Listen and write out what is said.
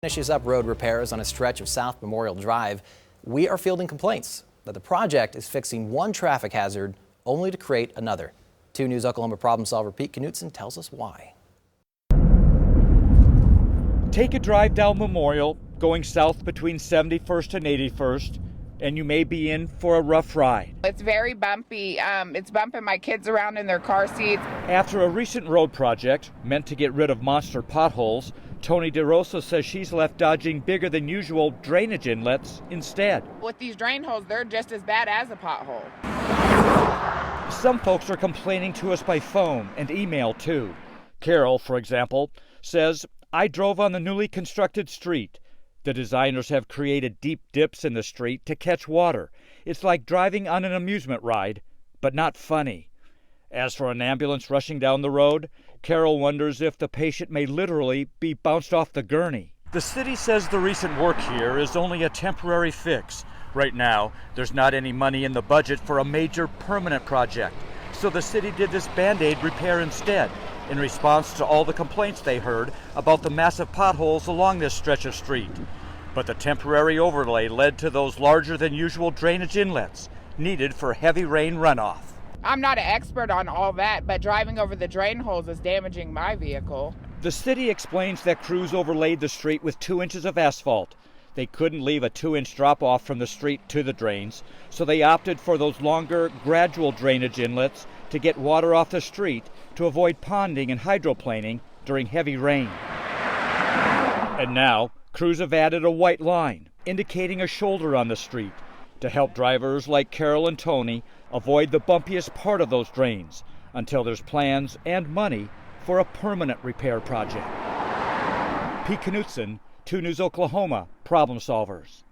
Finishes up road repairs on a stretch of South Memorial Drive. We are fielding complaints that the project is fixing one traffic hazard only to create another. 2 News Oklahoma problem solver Pete Knutson tells us why. Take a drive down Memorial, going south between 71st and 81st, and you may be in for a rough ride. It's very bumpy. It's bumping my kids around in their car seats. After a recent road project meant to get rid of monster potholes, Tony DeRosa says she's left dodging bigger than usual drainage inlets instead. With these drain holes, they're just as bad as a pothole. Some folks are complaining to us by phone and email too. Carol, for example, says, "I drove on the newly constructed street. The designers have created deep dips in the street to catch water. It's like driving on an amusement ride, but not funny." As for an ambulance rushing down the road, Carol wonders if the patient may literally be bounced off the gurney. The city says the recent work here is only a temporary fix. Right now, there's not any money in the budget for a major permanent project. So the city did this Band-Aid repair instead, in response to all the complaints they heard about the massive potholes along this stretch of street. But the temporary overlay led to those larger than usual drainage inlets needed for heavy rain runoff. I'm not an expert on all that, but driving over the drain holes is damaging my vehicle. The city explains that crews overlaid the street with 2 inches of asphalt. They couldn't leave a 2-inch drop-off from the street to the drains, so they opted for those longer, gradual drainage inlets to get water off the street to avoid ponding and hydroplaning during heavy rain. And now, crews have added a white line, indicating a shoulder on the street, to help drivers like Carol and Tony avoid the bumpiest part of those drains until there's plans and money for a permanent repair project. Pete Knutson, 2 News Oklahoma, Problem Solvers.